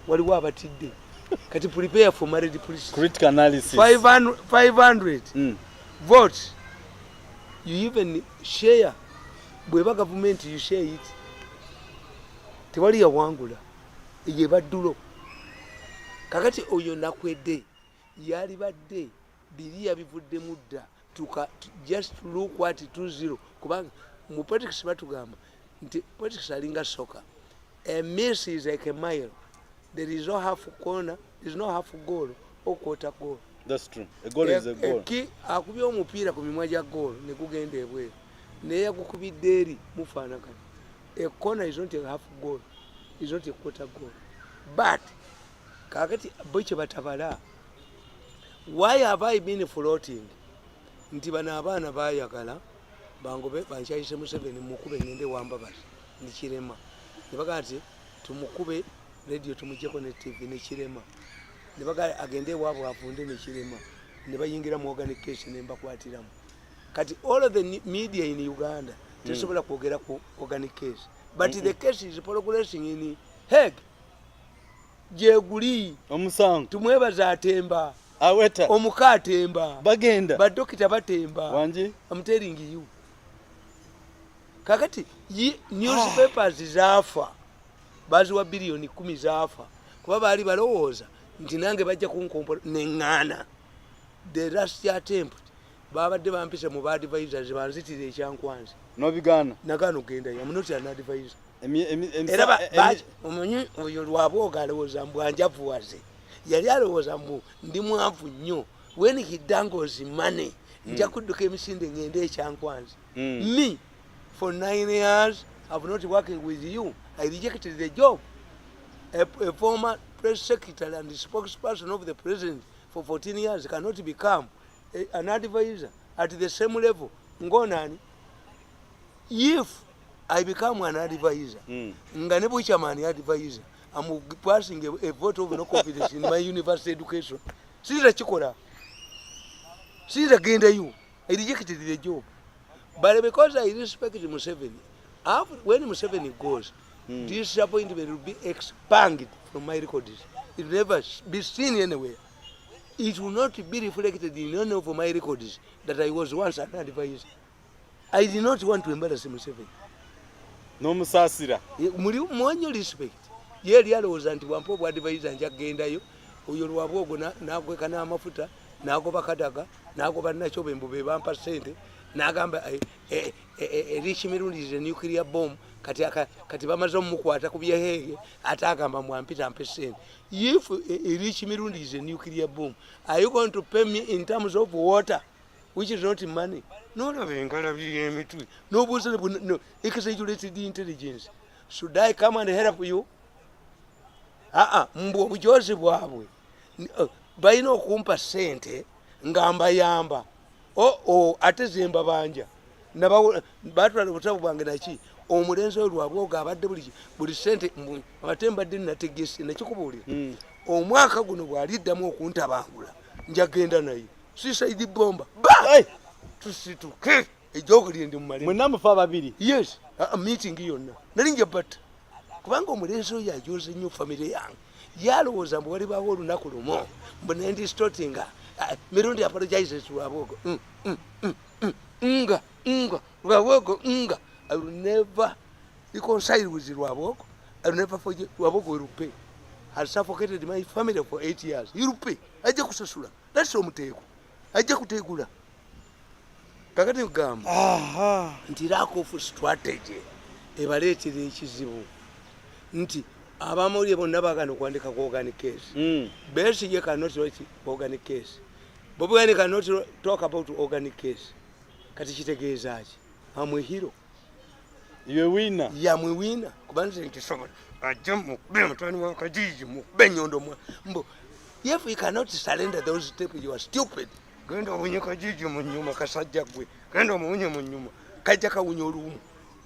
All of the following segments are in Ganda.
waliwo abatidde kati prepare for married police critical analysis 500 votes you even share bweba government you share it tewali yawangula ye baddulo kakati oyo nakwedde yali badde biri yabivudde mudda just look what 20 kubanga mu politics batugamba nti politics alinga soccer a miss is like a mile there is no half corner there is no half goal or quarter goal. That's true. A goal is a goal. Ki akubye omupiira ku mimwa gya goal ne kugenda ebweru ne yakukubidde eri mufaanagana. A corner is not a half goal, is not a quarter goal. But kakati boche batabala, why have I been floating? Nti bana abaana bayagala bangobe banchayise Museveni mukube ngende wamba basi ni Kirema nibaga ati tumukube radio tumujeko ne TV ne Kirema nibaga agende wabo afunde ne Kirema nibayingira mu organization nemba kwatiramu kati all of the media in Uganda tesobola kwogera ku organization but the case is progressing in Hague jeguli omusango tumwebaza atemba aweta omukatemba bagenda badokita batemba wanje I'm telling you kakati newspapers zafa baziwa bilioni 10 zafa kuba bali balowooza nti nange bajja kunkompo nengana the last attempt babadde bampise mu advisors banzitire ekyankwanzi no bigana nagano genda ya mnoti an advisor era omunyi oyo lwabwoga alowooza mbwanjavu waze yali alowooza mbu ndi mwavu nnyo when he dangles money nja kudduka emisinde ngende ekyankwanzi me for 9 years I've not working with you. I rejected the job. A former press secretary and the spokesperson of the president for 14 years cannot become an advisor at the same level. Ngonani, if I become an advisor, Nganebu Chamani advisor, I'm passing a vote of no confidence in my university education. See the chikora. See the gain you. I rejected the job. But because I respect Museveni, when Museveni goes, this appointment will be expunged from my records. It will never be seen anywhere. It will not be reflected in any of my records that I was once an advisor. I did not want to embarrass Museveni. No musasira. Mwanyo respect. Yeli alowooza nti wampobo advisor nja kugendayo oyo lwabwogo n'agweka n'amafuta n'agoba kadaga n'agoba nakyo be bampa ssente n'agamba Rich Mirundi is a nuclear bomb kati bamaze omukwata ku byehege ate agamba mwampita mpe ssente. If Rich Mirundi is a nuclear bomb, are you going to pay me in terms of water which is not money? No, exaggerated intelligence. Should I come and help you? Mbu obujozi bwabwe balina okumpa ssente ngamba yamba ate zemba banja batwala obutabu bwange naki omulenzi oyo lwabwoga abadde buli ssente abatembadde nategese nakikubuulira omwaka guno bw'aliddamu okuntabangula njagenda naye suicide bomba tusituke ejoogo lyendi mumalemu mwenna mufa ababiri yes meeting yonna nali njabatta kubanga omulenzi oyo ajoze nnyo famire yange yalowooza mbu walibaawo olunaku lumu mbu nendi stotinga Mirundi apologizes to Lwabogo Lwabogo I will never reconcile with Lwabogo. I will never forget. Lwabogo will pay. Has suffocated my family for 8 years. He will pay. Aje kusasula. That's omutego. Aje kutegula. Kakati ugamba. Nti lack of strategy. Evaletire ekizibu. Nti abamuli bonna bagano kwandika ku organic case. Besigye cannot write organic case. Bobi Wine cannot talk about organic case. Kati kitegeeza ki? Amwe hero. You're a winner. Ya mwe winner. Kubanze nkisobola. Ajamu be mutani wa kajiji mu benyondo mwa. Mbo. If you cannot surrender those steps, you are stupid. Genda obunye kajiji mu nyuma kasajja gwe. Genda obunye mu nyuma. Kajja kawunyo olumu.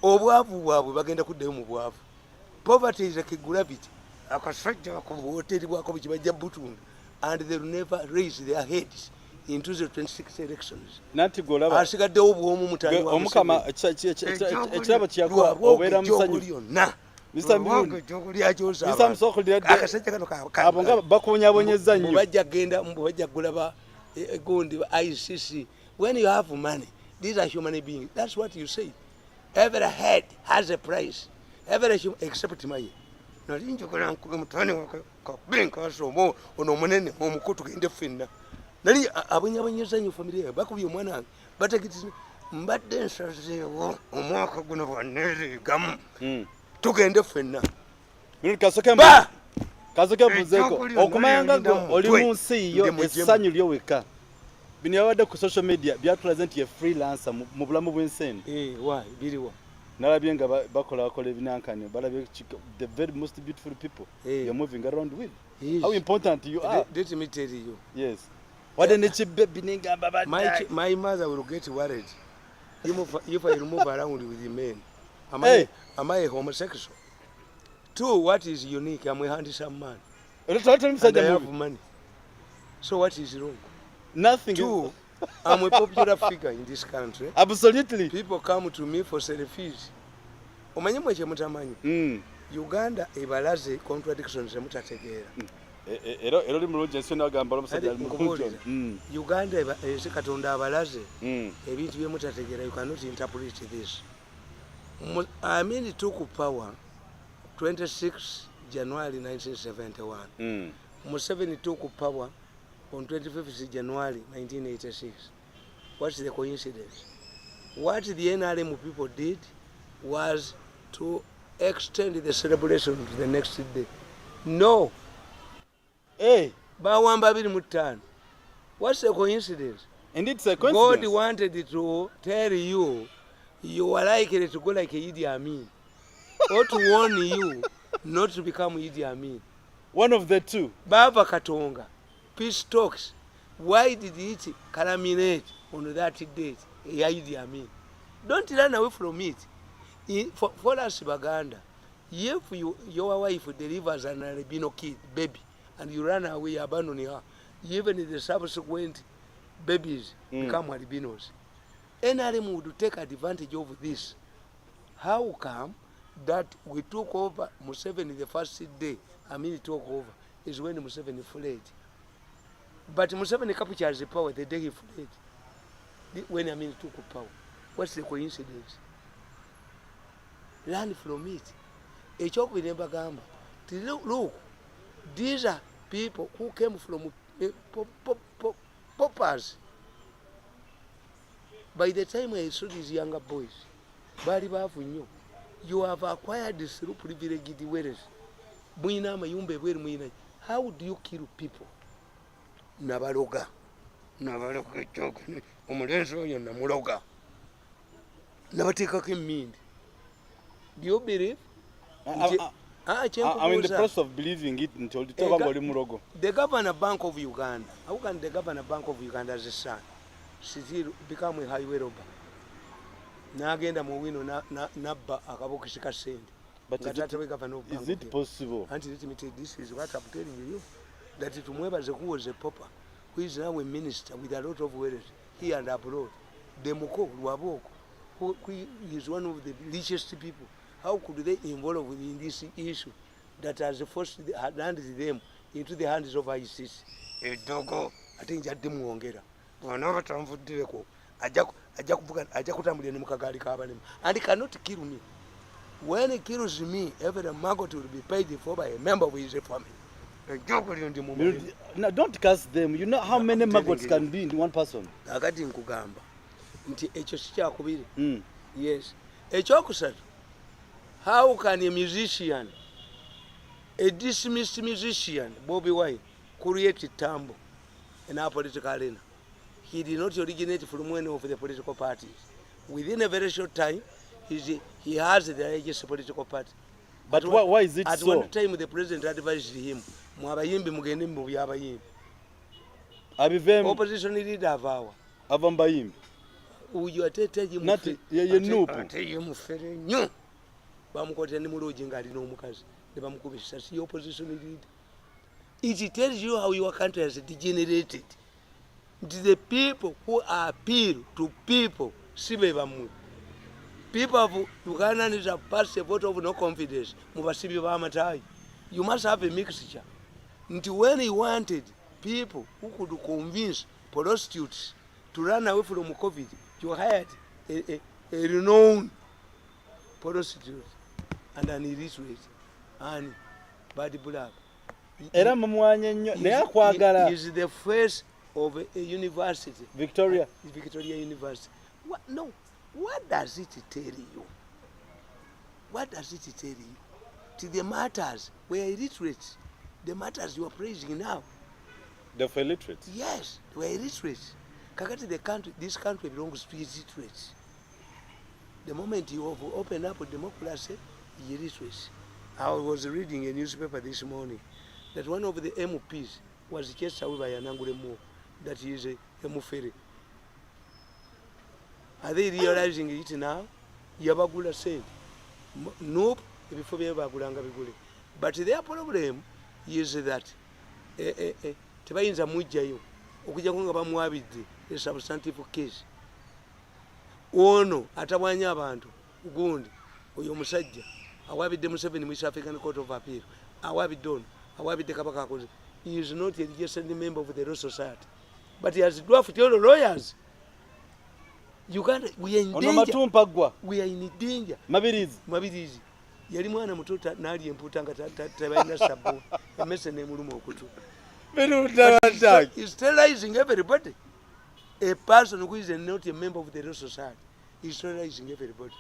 Obwavu bwabwe bagenda kuddayo mu bwavu. Poverty is like gravity. Akasajja ku hoteli bwako bikibajja butundu. And they will never raise their heads into the 26 elections. Nati golaba. Asigadde obwomu mutani wa omukama ekirabo kyako obera musanyufu. Na Mr. Mirundi Chokulya chosa Mr. Msokoli akasajja kano abo nga bakunyabonyeza nnyo mubajja genda mubajja gulaba gundi ICC. When you have money, these are human beings. That's what you say. Every head has a price. Every human, except my. Nali njogera mutani wakabenka wasomo ono munene omukutu gende fenna. Nali abonyabonyeza nnyo family bakubye omwana batakiti mbadde nsazeewo omwaka guno bwanneereegamu tugende fenna. Kasoke muzeko okumanya nga oli mu nsi yo essanyu lyo weka bino yabadde ku social media byatulaze nti ye freelancer mu bulamu bw'ensi biriwa nalabye nga bakola ebinankani balabye the very most beautiful people you're moving around with. How important you are. Let me tell you. Yes. What an baby ningamba bad. My mother will get worried if I move around with the men. Am I a homosexual? Two, what is unique? I'm a handsome man. And I have money. So what is wrong? Nothing. Two, I'm a popular figure in this country. Absolutely. People come to me for selfies. Omanyi mwe mutamanyi. Uganda ebalaze contradictions emutategeera. Ero limulungi ensi n'agamba omusajja mu Uganda ensi Katonda abalaze ebintu bye mutategeera. You cannot interpret this. Amin took power 26 January 1971. Museveni took power on 25th January 1986. What's the coincidence? What the NRM people did was to extend the celebration to the next day. No. Bawamba 25. What's the coincidence? And it's a coincidence. God wanted to tell you you are likely to go like Idi Amin. Or to warn you not to become Idi Amin. One of the two. Baba Katonga. Peace talks. Why did it culminate on that date? Idi Amin. Don't run away from it. For us, Baganda, if your wife delivers an albino kid, baby, and you run away, abandon her, even the subsequent babies become albinos. NRM would take advantage of this. How come that we took over Museveni the first day, Amin took over, is when Museveni fled. But Museveni captured the power the day he fled. When Amin took power. What's the coincidence? Learn from it. Look, these are people who came from paupers. By the time I saw these younger boys, you have acquired this through privileged ways. How do you kill people? Nabaloga. Umulenzo oyo namuloga. Nabateekako emmindi. Do you believe? I'm in the process of believing it until the talk about Murogo. The Governor Bank of Uganda. How can the Governor Bank of Uganda as a son still become a highway robber? Nagenda mu wino nabba akabokisika sente. But is it possible? Anti-limited, this is what I'm telling you. That it who was a pauper, who is now a minister with a lot of wealth here and abroad. Demoko Luaboko, who is one of the richest people. How could they involve in this issue that has forced handed them into the hands of ISIS? Edogo, I think that them wongera. Whenever Tamfudeko, Ajakutambuli Mukagari Kabanim, and he cannot kill me. When he kills me, every maggot will be paid for by a member of his family. Now, don't curse them. You know how many maggots can be in one person? Yes. How can a musician, a dismissed musician, Bobby Wine, create a tambo in our political arena? He did not originate from one of the political parties. Within a very short time, he has the largest political party. But why is it at so? At one time, the president advised him, opposition leader of our. Avambayim. You are telling him, not you know. The opposition leader. It tells you how your country has degenerated. It is the people who appeal to people. People of Ugandans have passed a vote of no confidence. You must have a mixture. Until when he wanted people who could convince prostitutes to run away from COVID, you hired a renowned prostitute and an illiterate and bad black. Era mumwanye nnyo naye akwagala. Is the first of a university. Victoria University. What does it tell you? What does it tell you? To the matters were illiterate. The matters you are praising now. They're for illiterate. Yes, they were illiterate. Kakati this country belongs to illiterates. The moment you open up democracy, illiteracy. I was reading a newspaper this morning that one of the MPs was chased away by Anangule Mo, that he is a Mufere. Are they realizing it now? Yabagula said, nope, before Yabagulanga Biguli. But their problem is that Tebainza Mujayo, Okujakunga Bamuabidi, a substantive case. Ono, Atawanya Bantu, Gundi, Oyomusaja, Awabi Demuseveni in West African Court of Appeal, Awabi Don, Awabi de Kabakakos. He is not a registered member of the Law Society. But he has drafted all the lawyers. Uganda, we are in danger. We are in danger. Mabirizi. Yali mwana mutota nali emputanga tabaina sabu. Emese ne mulumo okutu. He's terrorizing everybody. A person who is not a member of the Law Society is terrorizing everybody.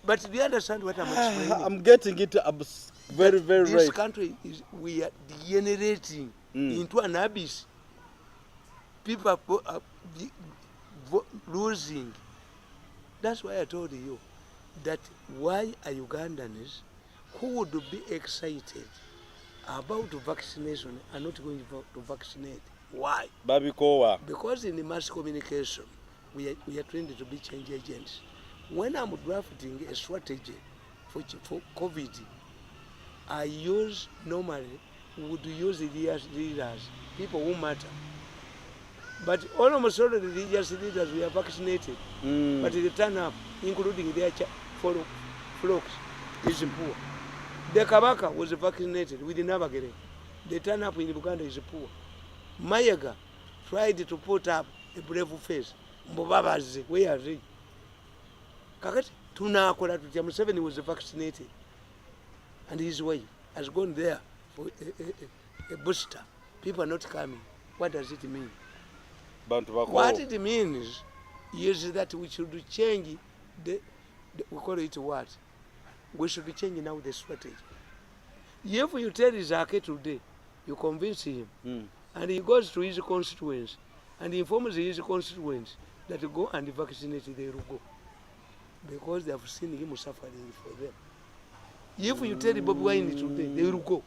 But do you understand what I'm explaining? I'm getting it very right. This country we are degenerating into an abyss. People are losing. That's why I told you that why are Ugandans who would be excited about vaccination are not going to vaccinate? Why? Because in the mass communication, we are trained to be change agents. When I'm drafting a strategy for COVID, I use normally would use leaders, people who matter. But almost all of the religious leaders we are vaccinated. But they turn up, including their flocks, is poor. The Kabaka was vaccinated with the Navagere. They turn up in Uganda is poor. Mayaga tried to put up a brave face. Mbobabazi, where are they? Kakati, Tunakola to Museveni was vaccinated. And his wife has gone there for a booster. People are not coming. What does it mean? What it means is that we should change we call it what? We should change now the strategy. If you tell Zake today, you convince him, and he goes to his constituents and informs his constituents that to go and vaccinate, they will go. Because they have seen him suffering for them. If you tell Bobi Wine today, they will go.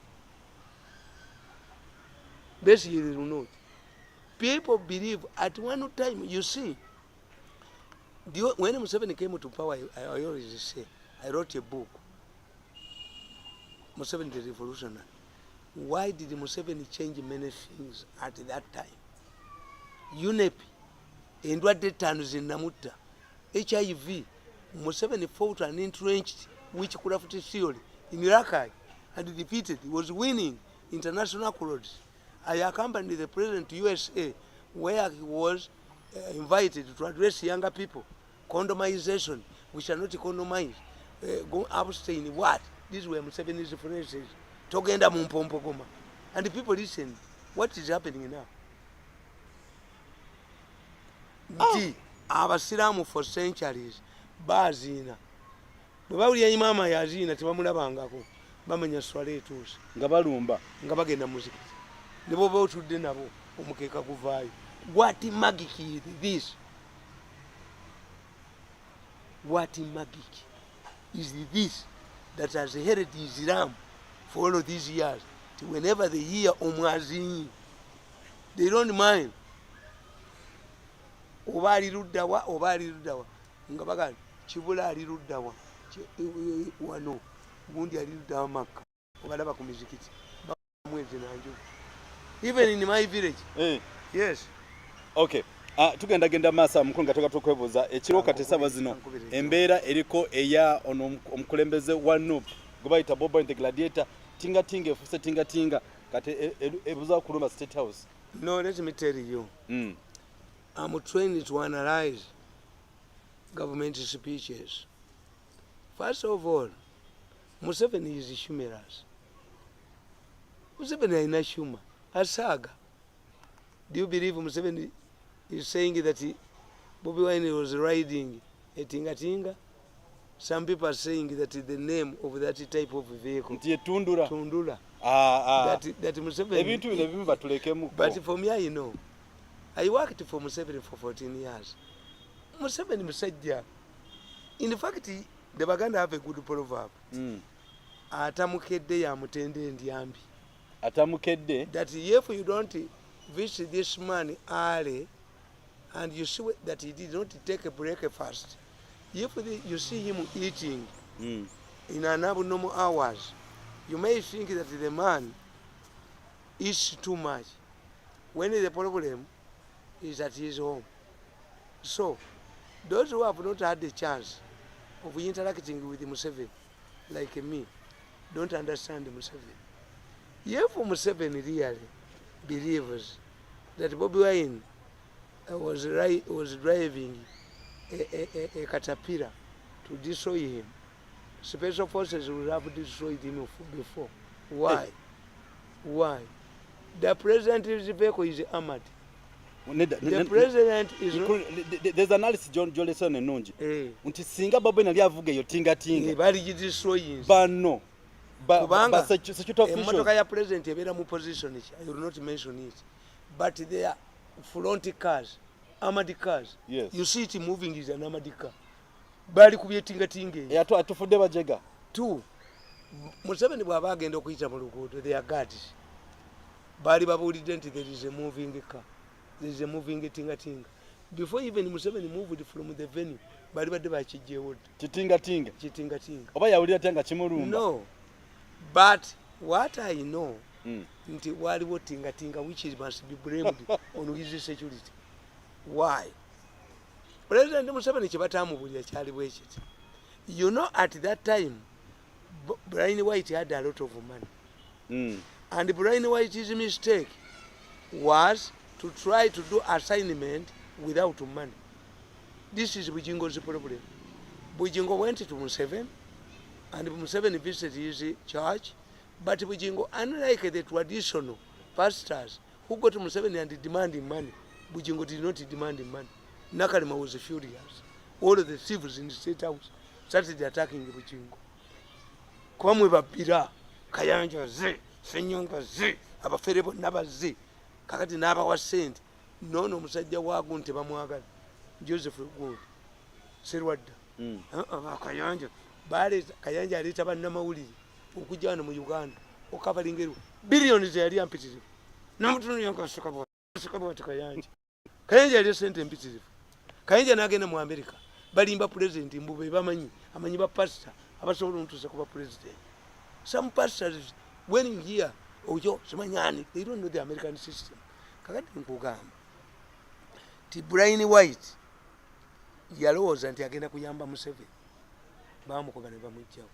Basically, they will not. People believe at one time, you see, when Museveni came to power, I always say, I wrote a book, Museveni the Revolutionary. Why did Museveni change many things at that time? UNEP, Indwa Detans in Namuta, HIV, Museveni fought an entrenched witchcraft theory in Rakai and defeated. He was winning international crowds. I accompanied the president to USA, where he was invited to address younger people. Condomization, we shall not condomize. Go abstain, what? These were Museveni's phrases. Togenda mumpompo goma. And the people listen. What is happening now? Abasiramu for centuries, bazina. Bwabawulira imama yazina tebamulabangako. Bamanya swale etuuse. Nga balumba. Nga bagenda muziki. Ne bwoba otudde nabo omukeeka guvaayo. What magic is this? What magic is this that has held Islam for all of these years? Whenever they hear Omwazini, they don't mind. Oba ali luddawa. Nga bagamba Kibula ali luddawa. Wano. Gundi ali luddawa Makka. Obalaba ku mizikiti. Mwezi nanju. Even in my village. Hey. Yes. Okay. tugenda genda masa mukulu nga toka kwebuza ekiro kati saba zino embeera eriko eya omukulembeze wa NUP gobayita Bobo and the Gladiator tinga efuse tinga kati ebuza kuluma State House. No, let me tell you. I'm trained to analyze government speeches. First of all, Museveni is humorous. Museveni is humor. A saga. Do you believe Museveni is saying that Bobi Wine was riding a tinga? Some people are saying that the name of that type of vehicle. Tundura. That Museveni. But for me, I know. I worked for Museveni for 14 years. Museveni Musajja. In fact, the Baganda have a good proverb. Atamukedde ya mutende ndiambi. Atamukedde. That if you don't visit this man early and you see that he did not take a breakfast, if you see him eating in an abnormal hours, you may think that the man eats too much. When the problem is at his home. So, those who have not had the chance of interacting with Museveni, like me, don't understand Museveni. If Museveni really believes that Bobi Wine was driving a caterpillar to destroy him, special forces would have destroyed him before. Why? Why? The president's vehicle is armored. The president is not... There's analysis John Jolison and Nunji. Unti singa Bobi nali avuga yo tinga. Bali destroying. Bano. Kubanga emotoka ya president ebera mu position. I will not mention it. But they are front cars, armored cars. Yes. You see it moving is an armored car. Bali kubye tinga. Atufudde bajega. Two. Museveni bwaba agenda okuyita mu luguudo, they are guards. Bali babulidde nti there is a moving car. There is a moving tinga. Before even Museveni moved from the venue, bali badde bakijjewo. Chitinga. Oba yawulira tanga kimulumba. No. But what I know, nti waliwo tinga which must be blamed on his security. Why? President Museveni chibatamubulira kyali bwekiti. You know, at that time, Brian White had a lot of money. And Brian White's mistake was to try to do assignment without money. This is Bujingo's problem. Bujingo went to Museveni, and Museveni visited his church, but Bujingo, unlike the traditional pastors who go to Museveni and demanding money, Bujingo did not demand money. Nakalema was furious. All of the thieves in the State House started attacking Bujingo. Kwamwe babira, Kayanja zi, Senyonga zi, abaferebo naba zi, kakati naba wa sent. No musajja wagu nti bamwagala. Joseph Gold. Serwadda. Kayanja. Bale Kayanja aleta bannamawulire okujja wano mu Uganda okabalingeru billions yali ampitirivu. Namutunu yanka sokabo Kayanja. Kayanja yali sente mpitirivu. Kayanja nagenda mu America. Balimba president mbube bamanyi amanyi ba pastor abasobola ontusa kuba president. Some pastors when you hear ojo semanyani they don't know the American system. Kakati nkugamba ti Brian White yalowooza nti agenda kuyamba Museveni bamukoba ne bamujjawo.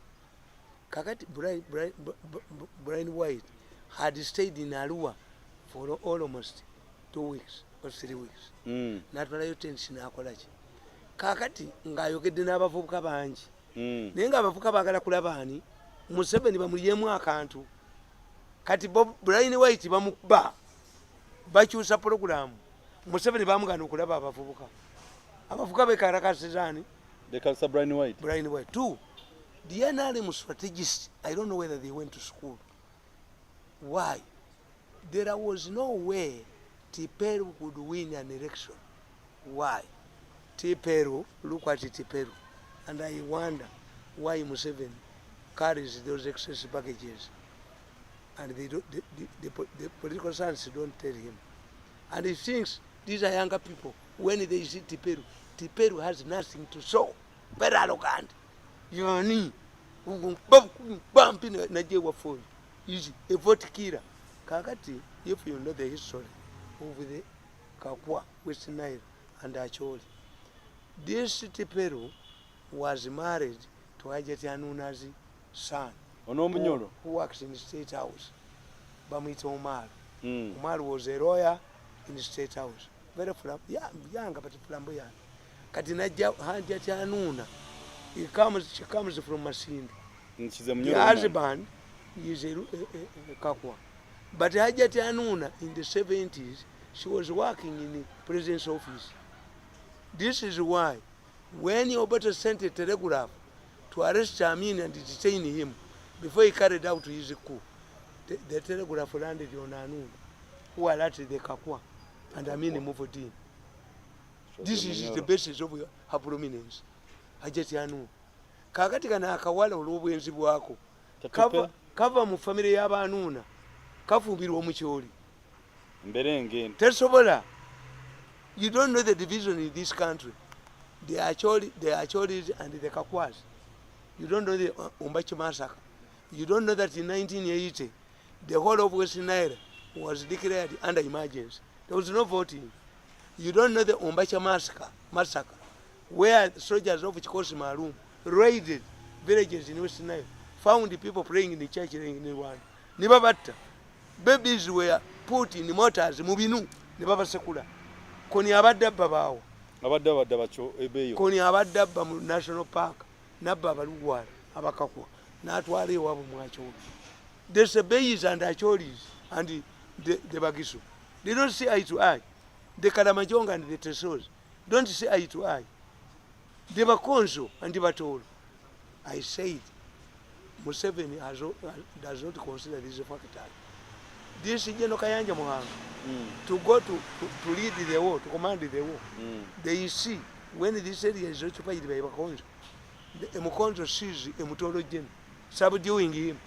Kakati Brian White had stayed in Arua for almost 2 weeks or 3 weeks. Natwalayo tension akola ki. Kakati ng'ayogedde n'abavubuka bangi. Naye ng'abavubuka baagala kulaba ani Museveni bamuliyemu akantu. Kati Brian White bamukuba bakyusa program. Museveni bamugana okulaba abavubuka. Abavubuka bekarakasizani. They can sub Brian White. Brian White. Two, the NRM strategists, I don't know whether they went to school. Why? There was no way Tiperu could win an election. Why? Tiperu, look at Tiperu. And I wonder why Museveni carries those excess packages. And they don't, the political science don't tell him. And he thinks these are younger people. When they see Tiperu, Tiperu has nothing to show. Very arrogant. Yani, bump in Nigeria for easy. A vote killer. Kakati, if you know the history of the Kakwa, West Nile, and Acholi. This Tiperu was married to Hajati Anuna's son, who works in the State House. Bamwita Omar. Omar was a lawyer in the State House. Very young, but flamboyant. Katina Hajati Anuna. She comes from Masindi. The husband is a Kakwa. But Hajati Anuna in the 70s, she was working in the president's office. This is why when Obote sent a telegraph to arrest Amin and detain him before he carried out his coup, the telegraph landed on Anuna, who alerted the Kakwa, and Amin moved in. This is the basis of her prominence. Hajati Anuna. Kakati kana akawala olw'obwenzi bwako. Kava mu family y'aba Anuna. Kafumbirwa omukyoli. Tesobola. You don't know the division in this country. The Acholis and the Kakwas. You don't know the Umbachi massacre. You don't know that in 1980, the whole of Western Nile was declared under emergency. There was no voting. You don't know the Umbachi massacre, where soldiers of Chikosi Marum raided villages in Western Nile, found the people praying in the church in Rwanda. Nibabata. Babies were put in the mortars, Mubinu, Nibaba Sekula. Koni abadabba bawo. Abadabba bacho ebeyo. Koni abadabba mu National Park, nabba baluwala, abakakwa. Natwali wabo mu Acholi. The Sebeyis and Acholis and the Bagisu. They don't see eye to eye. The Kalamajonga and the Tesos don't see eye to eye. The Bakonso and the Batol. I said, Museveni does not consider this a factor. This is General Kayanja Mohanga. To go to lead the war, to command the war. They see when this area is occupied by Bakonso, the Mukonso sees a Mutoro Gen, subduing him.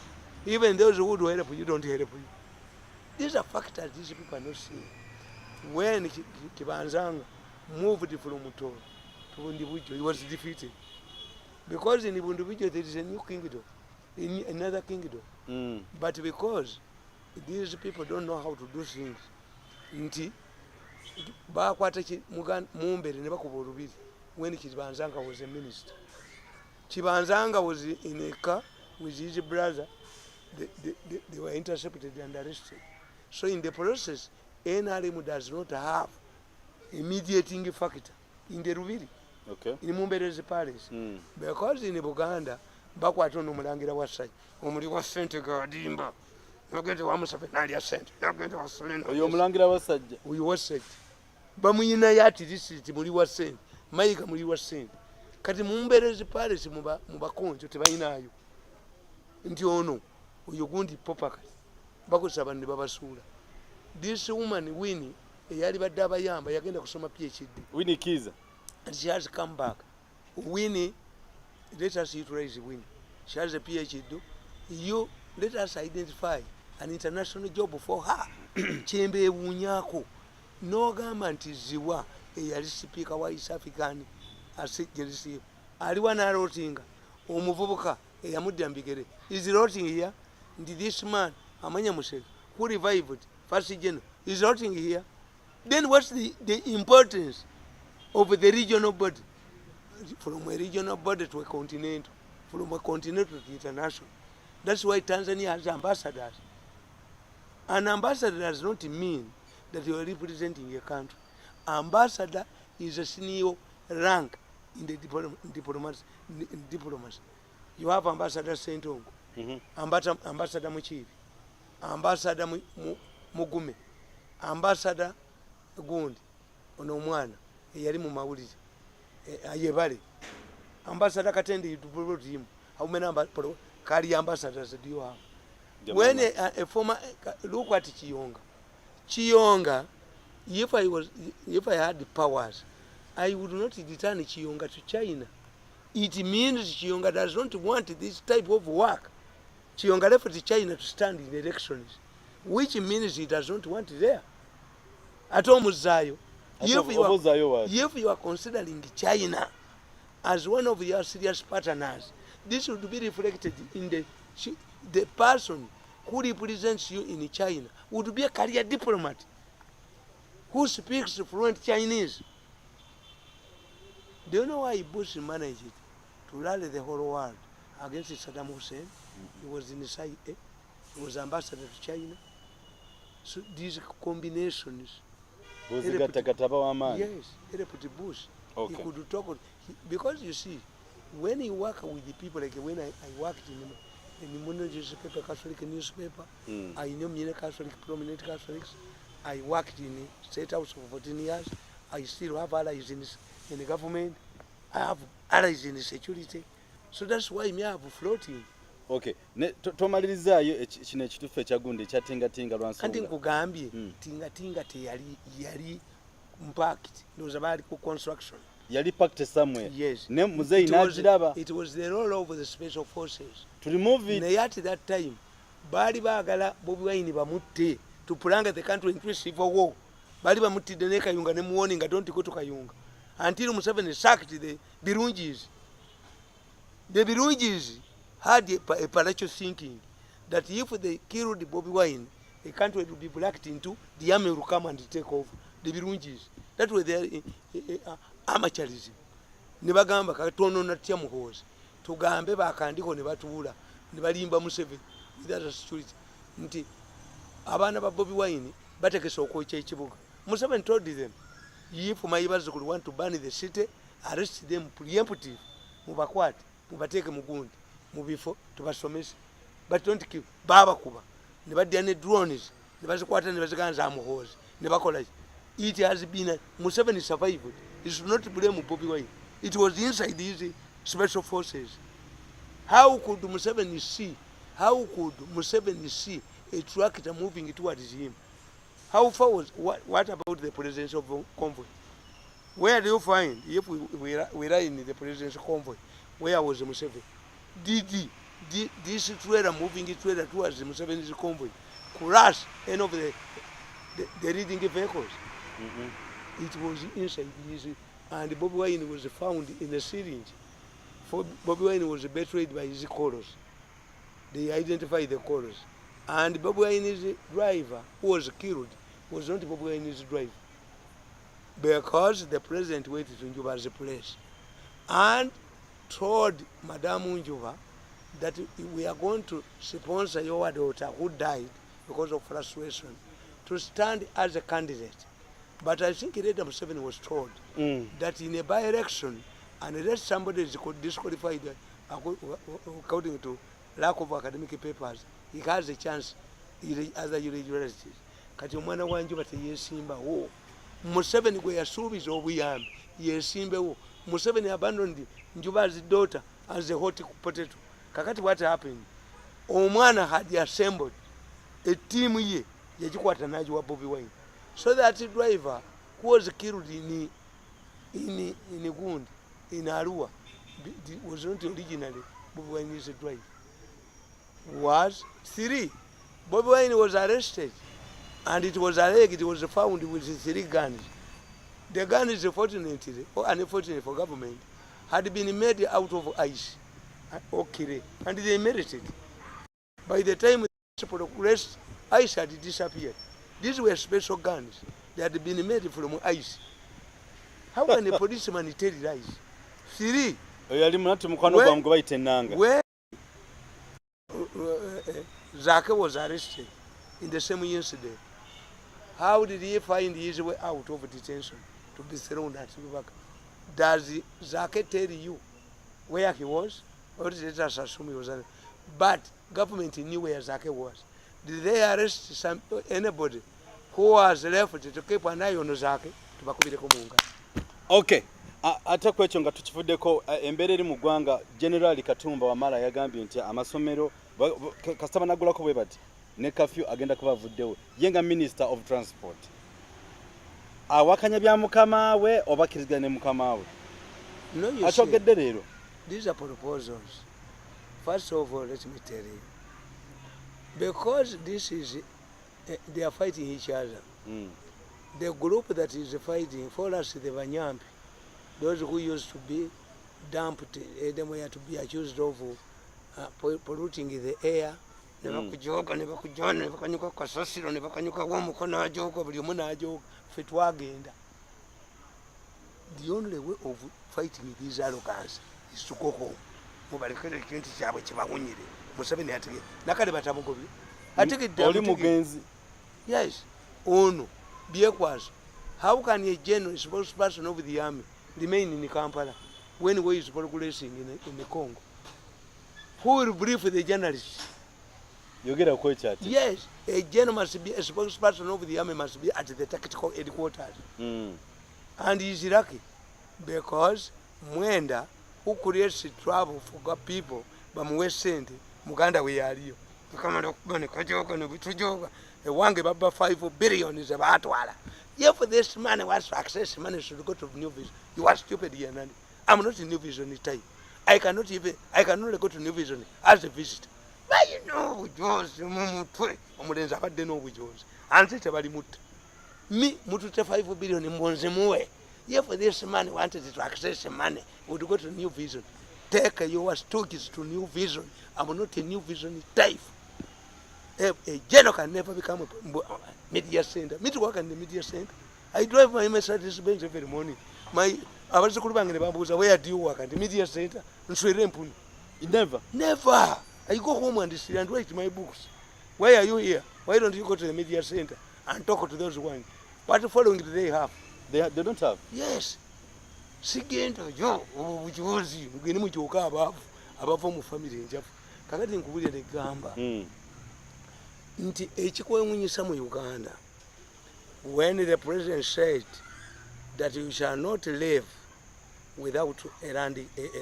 Even those who would help you don't help you. These are factors these people are not seeing. When Kibanzanga moved from Mutoro to Bundibujo, he was defeated. Because in Bundibujo there is a new kingdom, another kingdom. But because these people don't know how to do things, nti bakwata mumbere ne bakuba olubiri when Kibanzanga was a minister. Kibanzanga was in a car with his brother. They were intercepted and arrested. So in the process, NRM does not have a mediating factor in the Rubiri. Okay. In Mumbere's palace. Because in Uganda, bakwata ono mulangira wasai. Omuli wa sente gadimba. Nogende wa Museveni sente. Nogende wa Soleno. Oyo mulangira wasajja. Oyo wasajja. Bamuyina yati disiti muli wa sente. Mayiga muli wa sente. Kati Mumbere's palace mubakonjo tebayinayo. Nti ono oyo gundi popakati. Bakusaba ne babasuula. This woman Winnie eyali badde abayamba yagenda kusoma PhD. Winnie Kiza. And she has come back. Winnie, let us utilize Winnie. She has a PhD. You let us identify an international job for her. Chembe wunyako. Nogamba nti ziwa eyali speaker wa East African Assembly. Aliwa na rotinga. Omuvubuka eyamudde mbigere. Is rotting here? Did this man Amanya Museveni, who revived first general, is rotting here? Then what's the importance of the regional body? From a regional body to a continent, from a continent to the international. That's why Tanzania has ambassadors. An ambassador does not mean that you are representing a country. Ambassador is a senior rank in the diplomacy. You have Ambassador Sentongo, Ambassador Muchiri, Ambassador Mugume, Ambassador Gundi, ono mwana eyali mu mawulire ayebale, Ambassador Katende brought him. How many carry ambassadors do you have? When a former look at Chiyonga, if I had the powers, I would not return Chiyonga to China. It means Chiyonga does not want this type of work. Chiyonga left to China to stand in elections, which means he does not want it there. At Omuzayo, if you are considering China as one of your serious partners, this would be reflected in the person who represents you in China would be a career diplomat who speaks fluent Chinese. Do you know why Bush managed it? To rally the whole world against Saddam Hussein. He was inside, he was ambassador to China. So these combinations. Yes, he put Bush. Okay. He could talk, because you see, when you work with the people, like when I worked in the Mono newspaper, Catholic newspaper, I know many Catholic, prominent Catholics. I worked in the State House for 14 years. I still have allies in the government. I have allies in the security. So that's why me have floating. Okay. Tomalirizayo kino ekitufu ekyagundi ekyatingatinga lwansonga. Anti nkugambye tingatinga yali impact. Ndoza bali ku construction. Yali packed somewhere. Yes. Ne muzeyi n'agiraba. It was the role of the special forces. To remove it. Naye at that time bali baagala Bobi Wine bamutte to prolong the country into civil war. Bali bamuttidde ne Kayunga ne muwarning nga don't go to Kayunga. Until Museveni sacked the Birungis. The Birungis had a parallel thinking that if they killed Bobi Wine, the country would be blacked into, the army will come and take over. The Birungis. That was their amateurism. Ne bagamba katono natya muhozi. Tugambe bakandiko ne batuula. Ne balimba Museveni. That is security. Nti abana ba Bobi Wine batekesa okwokya ekibuga. Museveni told them, if my bazukulu want to burn the city, arrest them preemptive. Mubakwate, mubateke mugundi, mubifo tubasomesa. But don't kill baba kuba. Ne badya ne drones, ne bazikwata ne baziganza amuhozi. Ne bakola. It has been Museveni survived. It should not blame Bobi Wine. It was inside these special forces. How could Museveni see? How could Museveni see a tractor moving towards him? How far was what about the presidential convoy? Where do you find, if we are in the presidential convoy, where was Museveni? Did this trailer moving trailer towards Museveni's convoy crash any of the leading vehicles? It was inside his, and Bobi Wine was found in a syringe. For Bobi Wine was betrayed by his colors. They identified the colors. And Bobi Wine's driver, who was killed, was not Bobi Wine's driver. Because the president waited to Njuba's place and told Madame Njuba that we are going to sponsor your daughter who died because of frustration to stand as a candidate. But I think later Museveni was told that in a by-election, unless somebody is disqualified according to lack of academic papers, he has a chance other irregularities. Kati omwana wa Njuba teyesimbawo. Museveni gwe yasuubiza obuyambi yesimbewo. Museveni abandoned Njuba's daughter as a hot potato. Kakati what happened? Omwana had assembled a team ye yagikwata n'agiwa Bobi Wine. So that driver who was killed in Gundi, in Arua, was not originally Bobi Wine's driver. Was 3. Bobi Wine was arrested, and it was alleged it was found with 3 guns. The guns, fortunately or unfortunately for government, had been made out of ice or kire, and they merited. By the time the progressed, ice had disappeared. These were special guns. They had been made from ice. How can a policeman tell lies? 3. Where Zake was arrested in the same incident, how did he find his way out of detention to be thrown at Lubaka? Does Zake tell you where he was? Or did it just assume he was arrested? But government knew where Zake was. Did they arrest anybody who was left to keep an eye on Zake? Okay. Ate kwekyo nga tukivuddeko embeera eri mu ggwanga General Katumba Wamala yagambye nti amasomero kasita banaggulako bwe bati ne kafyu agenda kubavuddewo ye nga Minister of Transport. Awakanya bya mukama we oba kiriziganya ne mukama we? No, you akyogedde leero. These are proposals. First of all, let me tell you. Because this is, they are fighting each other. The group that is fighting, for us, the Banyampi, those who used to be dumped, them were to be accused of polluting the air. Never could joke, never could join, never can you go Casasiro, never can you go one joke of Lumuna joke, Fitwagenda. the only way of fighting this arrogance is to go home. Mubalekere kintu kyabwe kibawunyire. Museveni ategedde. Nakale batamugobye. Ategedde. Oli mugenzi. Yes. Ono. Byekwaso. How can a general spokesperson of the army remain in Kampala when we is progressing in the Congo? Who will brief the journalists? You get a question. Yes, a general must be a spokesperson of the army, must be at the tactical headquarters. And he's lucky because Mwenda, who creates trouble for people, but Mwesend, Muganda we are you. Come on, Wange Baba 5 billion is about Wala. If this money was to access money should go to New Vision. You are stupid here, Nani. I'm not in New Vision this time. I can only go to New Vision as a visitor. But you know, Jones, Omudenza, but they know with Jones. And it's about Mut. Me, Mutu 5 billion in Bonzimue. If this man wanted to access money, would go to New Vision. Take your stookies to New Vision. I'm not a New Vision type. A general can never become a media center. Me to work in the media center. I drive my Mercedes Benz every morning. I was in the Bambuza. Where do you work at the media center? Never. Never. I go home and sit and write my books. Why are you here? Why don't you go to the media center and talk to those ones? What following do they have? They don't have. Yes. Sigento yo ubujuzi ngeni muchoka abavu mu family njafu. Kakati nkubulira egamba. Nti ekikwewunyisa mu Uganda, when the president said that you shall not live without a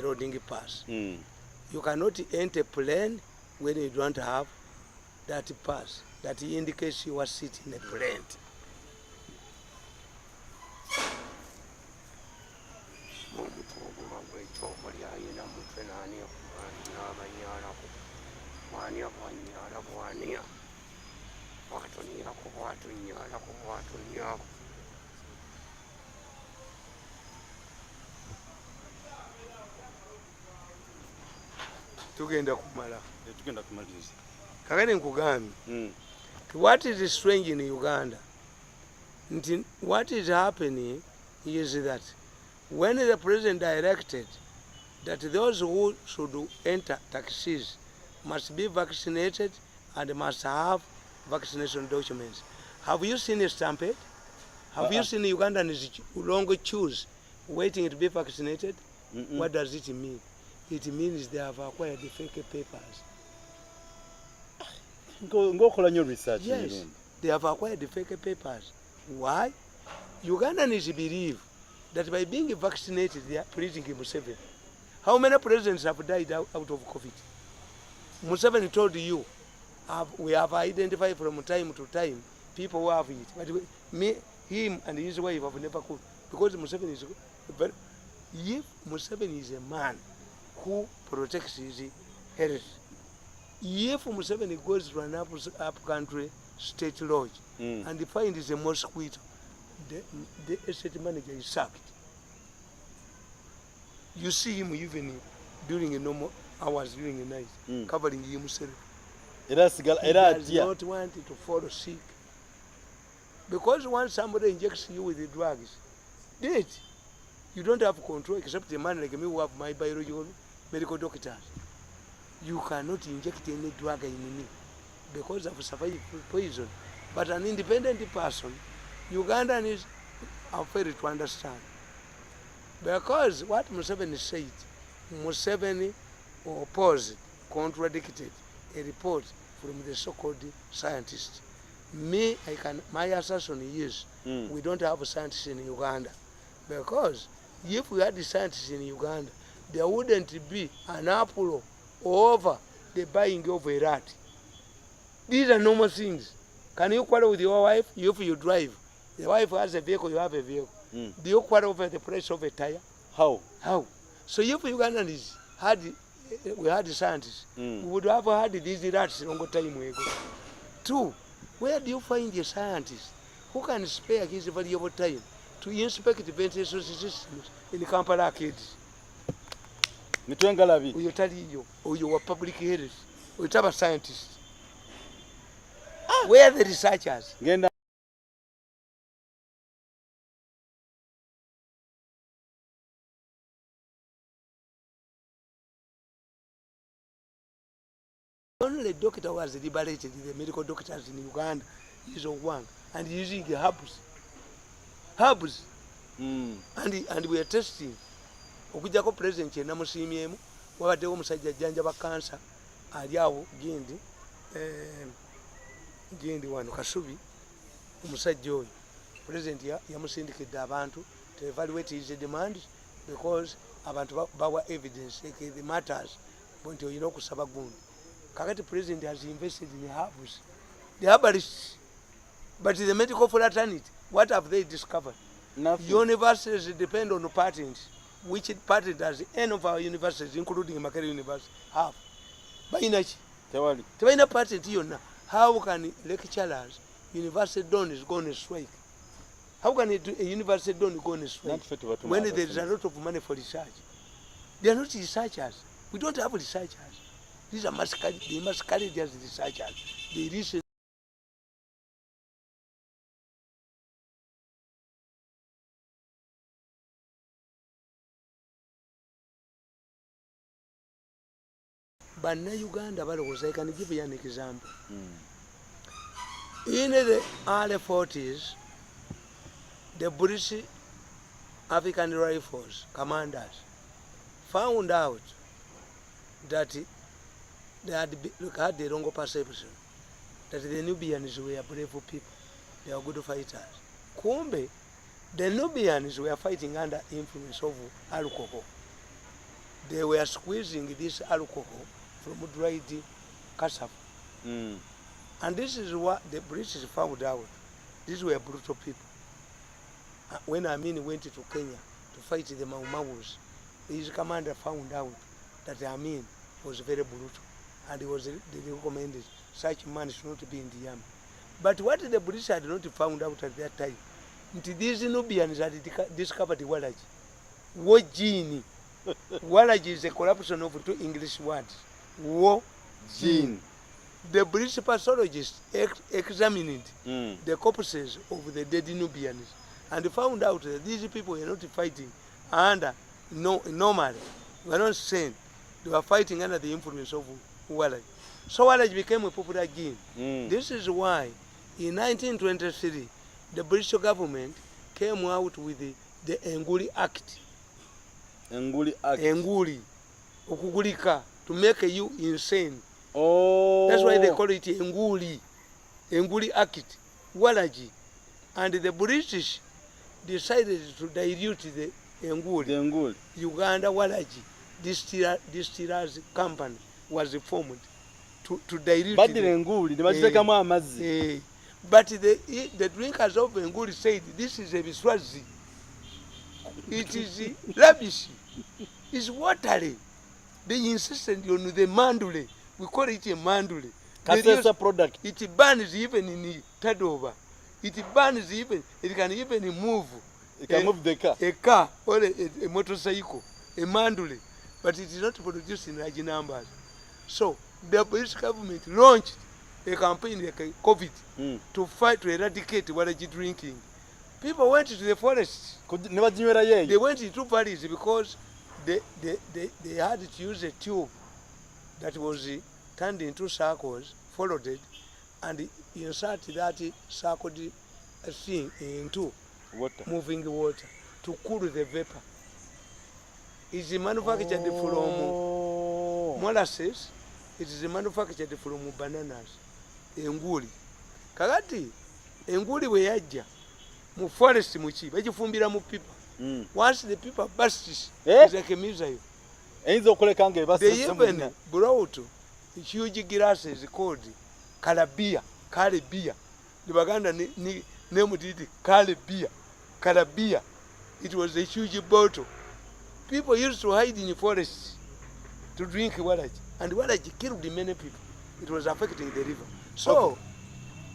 loading pass. You cannot enter a plane when you don't have that pass. That indicates you are sitting in a plane. Tugenda kumala. Kakati nkugambye. What is strange in Uganda? What is happening is that when the president directed that those who should enter taxis must be vaccinated and must have vaccination documents. Have you seen a stampede? Have you seen Ugandans long queues waiting to be vaccinated? What does it mean? It means they have acquired the fake papers. Go call your research. Yes, they have acquired the fake papers. Why? Ugandans believe that by being vaccinated, they are pleasing Museveni. How many presidents have died out of COVID? Museveni told you, we have identified from time to time people who have it. But him and his wife have never could. Because Museveni is very... If Museveni is a man who protects his heritage, if Museveni goes to an up country state lodge and finds a mosquito, the estate manager is sacked. You see him even during a normal hours during the night, covering himself. He does not want to fall sick. Because once somebody injects you with the drugs, you don't have control except a man like me who have my biological medical doctors. You cannot inject any drug in me because of survived poison. But an independent person, Ugandans are fair to understand. Because what Museveni said, Museveni opposed, contradicted a report from the so-called scientists. My assertion is we don't have scientists in Uganda. Because if we had the scientists in Uganda, there wouldn't be an uproar over the buying of a rat. These are normal things. Can you quarrel with your wife if you drive? The wife has a vehicle, you have a vehicle. Do you quarrel over the price of a tire? How? So if Ugandans we had the scientists, we would have had these rats long time ago. Two, where do you find the scientists who can spare his valuable time to inspect the ventilation systems in the Kampala arcades? You tell you, or you are public hearers, or you have a scientist. Where are the researchers? doctor who has liberated the medical doctors in Uganda is Owang, and using herbs. And we are testing. Okujjako president yenna musiimyemu wabaddewo omusajja ajjanjaba kansa ali awo gendi wano Kasubi, omusajja oyo president yamusindikidde abantu to evaluate his demand because abantu bawa evidence the matters nti olina okusaba gundi. Kakati president has invested in herbs, the herbalists, but the medical fraternity, what have they discovered? Nothing. Universities depend on patents, which patent does any of our universities, including Makerere University, have? Bainachi. Tebaina patent yonna. How can lecturers, university donors go on a strike? How can a university donor go on a strike when there is a lot of money for research? They are not researchers. We don't have researchers. These are they masquerade as researchers. They research. But now Uganda, I can give you an example. In the early 40s, the British African Rifles commanders found out that they had the wrong perception that the Nubians were brave people, they were good fighters. Kumbe, the Nubians were fighting under influence of alcohol. They were squeezing this alcohol from dried cassava. And this is what the British found out. These were brutal people. When Amin went to Kenya to fight the Mau Maus, his commander found out that Amin was very brutal, and they recommended such man should not be in the army. But what the British had not found out at that time, these Nubians had discovered Walaji. Wojini. Walaji is a corruption of two English words. Wo-jin. The British pathologists examined the corpses of the dead Nubians and found out that these people were not fighting under normally. They were not sane. They were fighting under the influence of Walaji. So Walaji became a popular gene. This is why in 1923 the British government came out with the Enguli Act. Enguli Act. Enguli. Okugulika. To make you insane. Oh. That's why they call it Enguli. Enguli Act. Walaji. And the British decided to dilute the Enguli. The Enguli. Uganda Walaji Distillers Company was formed to dilute but the Enguli. But the drinkers of Enguli said, this is a Biswazi. It is rubbish. It's watery. They insisted on the mandule. We call it a mandule. Kasesa product. It burns even in Tadova. It burns even. It can even move. It can move the car. A car or a motorcycle. A mandule. But it is not produced in large numbers. So the British government launched a campaign like COVID to fight to eradicate Walaji drinking. People went to the forest. They went into valleys because they had to use a tube that was turned into circles, followed it, and insert that circled thing into water. Moving water to cool the vapor. It's manufactured from molasses. It is manufactured from bananas. Enguli. Kakati, enguli weyaja. Mu forest muchi. Bajifumbira mu pipa. Once the people burst, it's like a missile. They even brought huge glasses called Carabia. The Baganda named it Carabia. It was a huge bottle. People used to hide in the forest to drink Walaji. And Walaji killed many people. It was affecting the river. So,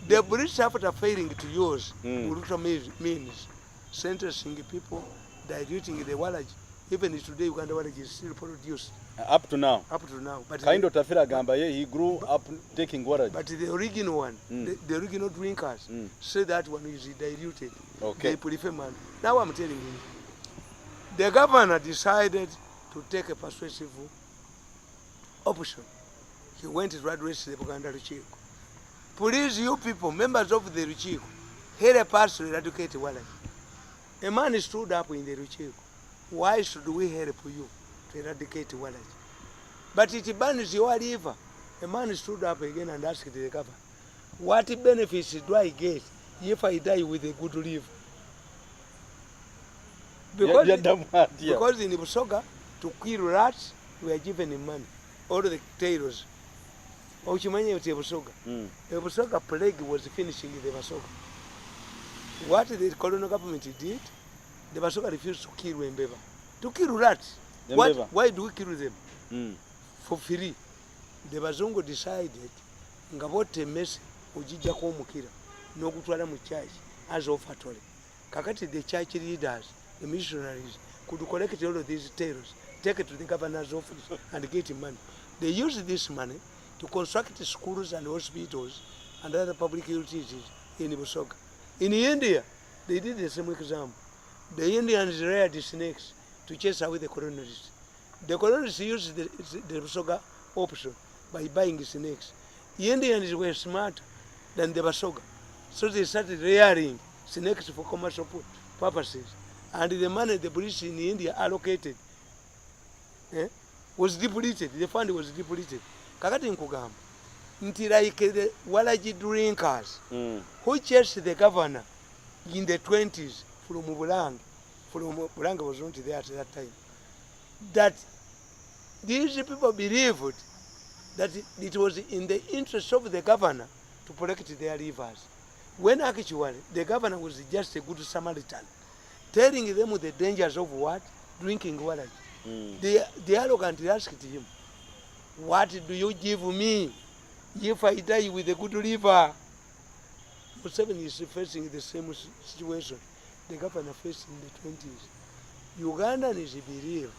the British, after failing to use brutal means, sentencing people, diluting the Walaji. Even today, Uganda Walaji is still produced. Up to now. But kind of Tafira Gamba, he grew up taking Walaji. But the original one, the original drinkers, say that one is diluted. Okay. They prefer man. Now I'm telling you, the governor decided to take a persuasive option. he went to address the Buganda Luchiko. Please, you people, members of the Luchiko, help us to eradicate Walagi. A man stood up in the Luchiko. Why should we help you to eradicate Walagi? But it bans your liver. A man stood up again and asked the governor, what benefits do I get if I die with a good liver? Because in Busoga, to kill rats, we are given money. All the tailors. The Busoga plague was finishing the Busoga. What the colonial government did, the Busoga refused to kill Mbeva. To kill rats. Why do we kill them? For free. The Bazungu decided, Ngavote Messi, Ujija Komukira, no Gutwala Muchai, as of Fatole. Kakati, the church leaders, the missionaries, could collect all of these terrors, take it to the governor's office, and get money. They used this money to construct schools and hospitals and other public utilities in Busoga. In India, they did the same example. The Indians reared snakes to chase away the colonialists. The colonists used the Busoga option by buying snakes. The Indians were smarter than the Busoga, so they started rearing snakes for commercial purposes. And the money the British in India allocated was depleted. The fund was depleted. Kakati nkugamba nti like the Walagi drinkers who chased the governor in the 20s from Bulange was not there at that time, that these people believed that it was in the interest of the governor to protect their rivers, when actually the governor was just a good Samaritan, telling them the dangers of what? Drinking water. They arrogantly asked him, what do you give me if I die with a good river? Museveni is facing the same situation the governor faced in the 20s. Ugandans believe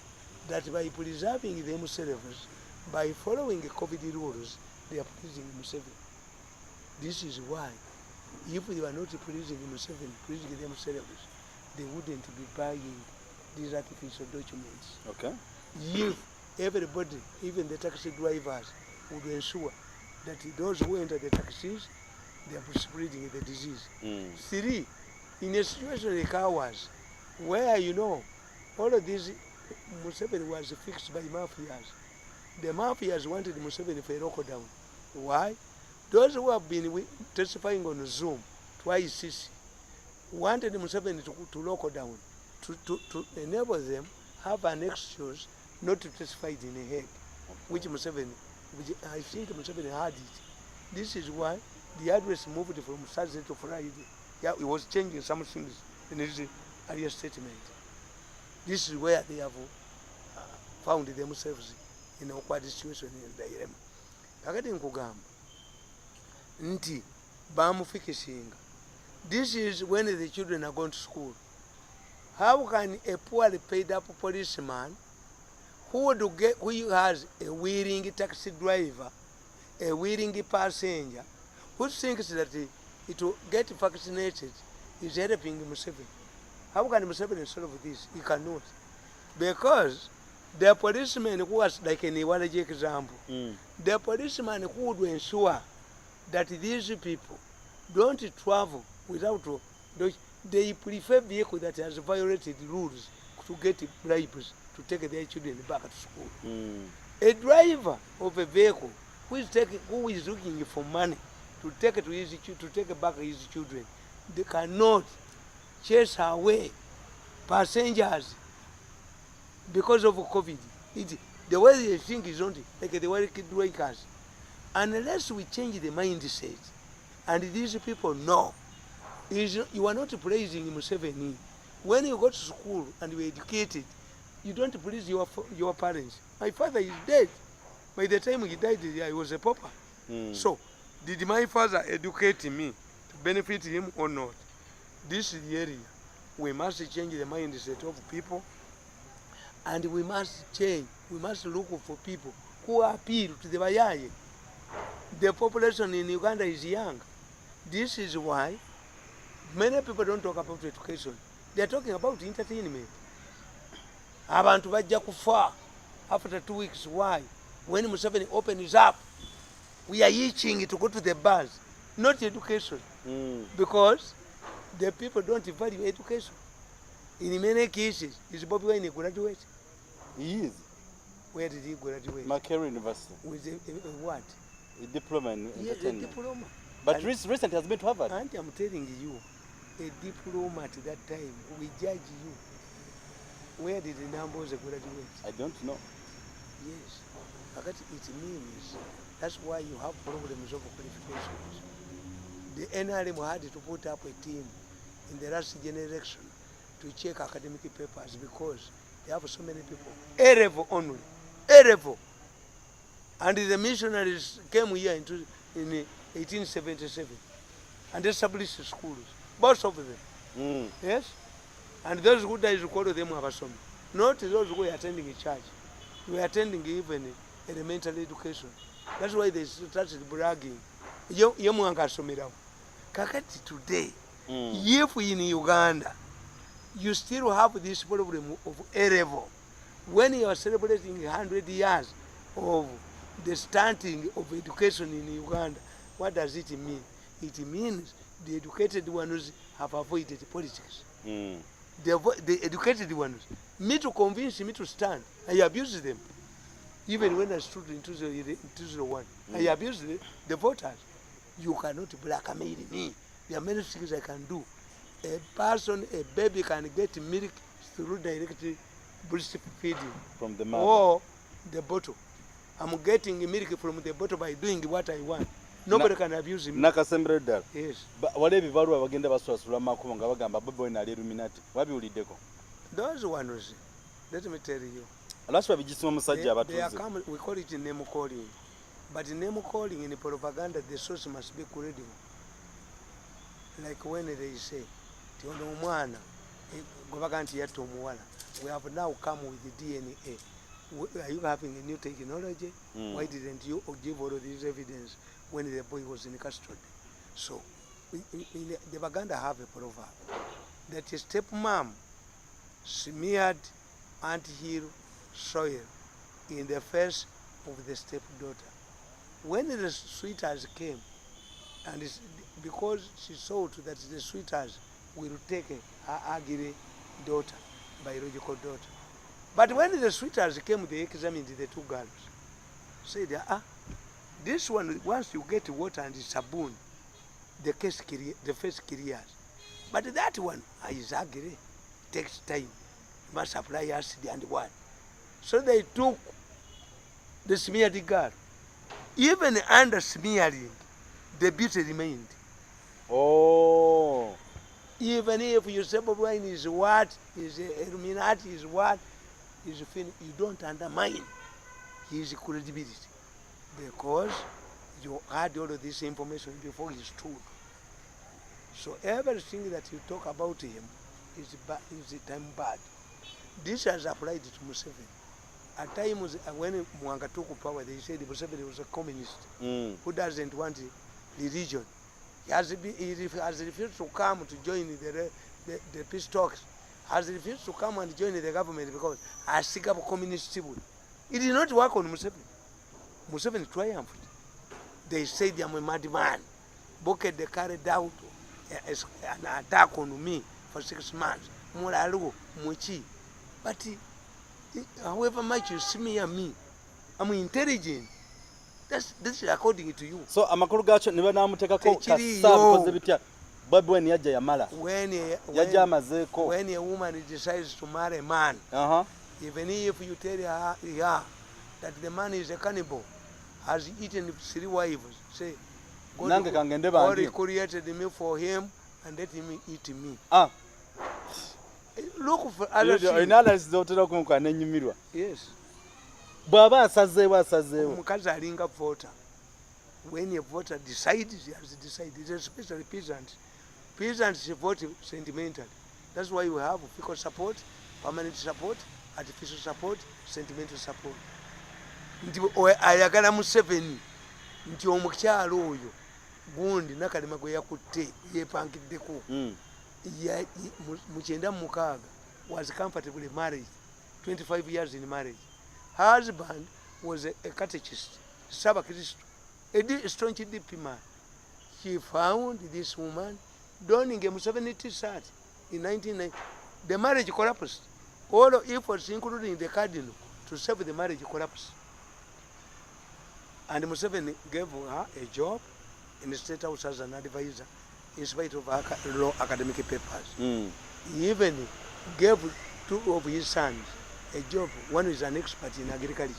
that by preserving themselves, by following the COVID rules, they are pleasing Museveni. This is why, if they were not pleasing Museveni, pleasing themselves, they wouldn't be buying these artificial documents. Okay. If everybody, even the taxi drivers, would ensure that those who enter the taxis, they are spreading the disease. 3, in a situation like ours, where all of this, Museveni was fixed by mafias. The mafias wanted Museveni for a lockdown. Why? Those who have been testifying on Zoom twice wanted Museveni to lock down, to enable them have an excuse not to testify in the Hague, which I think Museveni had it. This is why the address moved from Thursday to Friday. Yeah, it was changing some things in his earlier statement. This is where they have found themselves in an awkward situation in the dilemma. Kakati nkugamba nti bamufikishinga. This is when the children are going to school. How can a poorly paid up policeman who has a willing taxi driver, a willing passenger, who thinks that it will get vaccinated is helping Museveni? How can Museveni solve this? He cannot. Because the policeman who was like an Iwalaji example, the policeman who would ensure that these people don't travel without, they prefer vehicle that has violated rules to get bribes to take their children back to school. A driver of a vehicle who is looking for money to take back his children, they cannot chase away passengers because of COVID. The way they think is only like the way drivers. Unless we change the mindset, and these people know, you are not praising Museveni. When you go to school and you are educated, you don't please your parents. My father is dead. By the time he died, I was a pauper. So, did my father educate me to benefit him or not? This is the area. We must change the mindset of people, and we must look for people who appeal to the Bayaye. The population in Uganda is young. This is why many people don't talk about education. They are talking about entertainment. Abantu bajja kufa after 2 weeks. Why? When Museveni opens up We are itching to go to the bars, not education. Because the people don't value education. In many cases, is Bobby Wine a graduate? He is. Where did he graduate? Macquarie University. With a what? A diploma in Yes, a diploma. But recent has been to Harvard. And I'm telling you, a diploma at that time, we judge you. Where did the numbers graduate? I don't know. Yes. But it means that's why you have problems of qualifications. The NRM had to put up a team in the last generation to check academic papers because they have so many people. A level only. A level. And the missionaries came here in 1877 and established schools. Most of them. Yes? And those who died to call them Abasomi. Not those who were attending a church. We were attending even elementary education. That's why they started bragging. Kakati today, if in Uganda, you still have this problem of A level. When you are celebrating 100 years of the stunting of education in Uganda, what does it mean? It means the educated ones have avoided politics. The educated ones, me to convince me to stand, I abused them. Even when I stood in 2001, I abused the voters. You cannot blackmail me. There are many things I can do. A baby can get milk through direct breastfeeding from the mother or the bottle. I'm getting milk from the bottle by doing what I want. Nobody can abuse me. Nakasembere dala. Yes. Wale bibaru abagenda baswasula makubo nga bagamba Bobo ina Illuminati. Wabi ulideko? Those ones, let me tell you. Alaswa bijisima musajja abatuze. We call it name calling. But name calling in propaganda, the source must be credible. Like when they say, we have now come with the DNA. Are you having a new technology? Why didn't you give all of this evidence when the boy was in custody? So, the Baganda have a proverb that a stepmom smeared anthill soil in the face of the stepdaughter. When the sweethearts came, and because she saw that the sweethearts will take her ugly daughter, biological daughter. But when the sweethearts came, they examined the two girls. Said, this one, once you get water and sabun, the face clears. But that one is ugly, takes time, must apply acid and what. So they took the smeared girl. Even under smearing, the beauty remained. Oh. Even if you say Bob Wine is what, is Illuminati is what, is you don't undermine his credibility. Because you had all of this information before he stood. So everything that you talk about him is time bad. This has applied to Museveni. At times when Mwanga took power, they said Museveni was a communist who doesn't want religion. He has refused to come to join the peace talks. Has refused to come and join the government because I seek up communist people. It did not work on Museveni. Museveni triumphed. They said I'm a madman. Boke they carried out an attack on me for 6 months. But however much you see me and me, I'm intelligent. This is according to you. So amakuru gacho niba namutekako kasabu koze bitya Bobi Wine yaja yamala. Yaja amazeko. When a woman decides to marry a man, even if you tell her that the man is a cannibal, has eaten 3 wives, say, God created me for him and let him eat me. Look for other things. Yes. Baba asazeewo. Omukazi alinga voter. When a voter decides, he has decided, especially peasants. Peasants vote sentimentally. That's why we have fiscal support, permanent support, artificial support, sentimental support. Nti ayagala Museveni nti omukyalo oyo gundi nakalema gwe yakutte yepangiddeko mu 96 was comfortably married, 25 years in marriage. Her husband was a catechist, Saba Kristo, a staunch DP man. She found this woman donning a Museveni t-shirt in 1990. The marriage collapsed. All of efforts, including the cardinal, to save the marriage collapsed. And Museveni gave her a job in the State House as an advisor, in spite of her law academic papers. He even gave 2 of his sons a job. One is an expert in agriculture.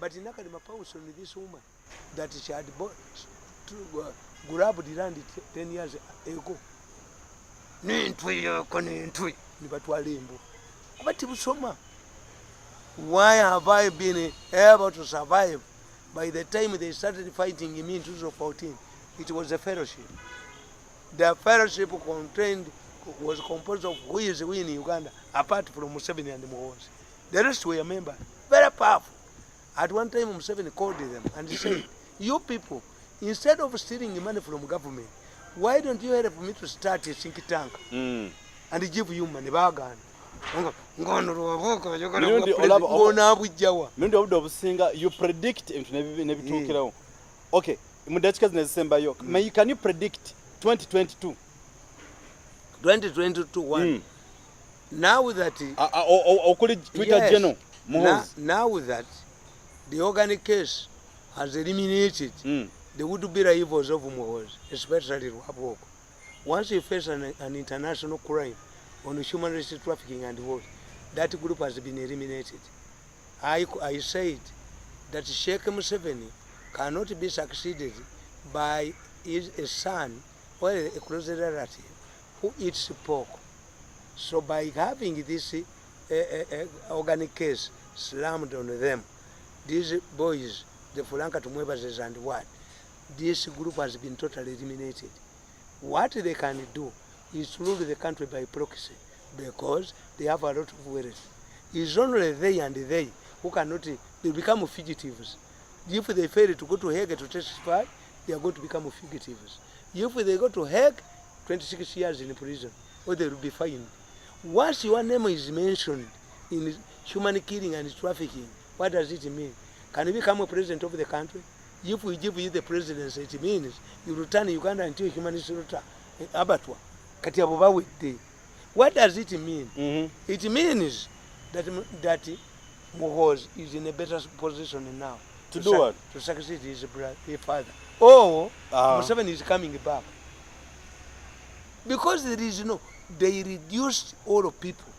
But in Akadema House, only this woman that she had bought to grab the land 10 years ago. Why have I been able to survive? By the time they started fighting me in 2014, it was a fellowship. The fellowship was composed of who is we in Uganda, apart from Museveni and Muhoozi. The rest were members, very powerful. At one time, Museveni called them and said, you people, instead of stealing money from government, why don't you help me to start a think tank and give you money? You predict okay, can you predict 2022? 2022 one. Now that now that the organic case has eliminated the would-be rivals of Muhoozi, especially Rwaboko. Once you face an international crime on human rights trafficking and war, that group has been eliminated. I said that Sheikh Museveni cannot be succeeded by a son or a close relative who eats pork. So by having this organic case slammed on them, these boys, the Fulanka Tumwebazes and what, this group has been totally eliminated. What they can do is to rule the country by proxy, because they have a lot of wealth. It's only they and they who cannot, they become fugitives. If they fail to go to Hague to testify, they are going to become fugitives. If they go to Hague, 26 years in prison, or they will be fined. Once your name is mentioned in human killing and trafficking, what does it mean? Can you become a president of the country? If we give you the presidency, it means you return Uganda until humanity return. Abatwa. What does it mean? It means that Muhoozi is in a better position now. To do what? To succeed his father. Or Museveni is coming back. Because there is they reduced all of people,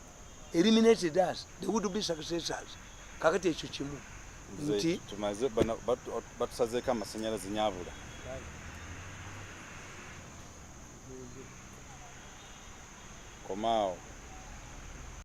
eliminated us, they would be successors. Kakati echuchimu. Tumaze batusazeka amashanyarazi nyabula. Komao.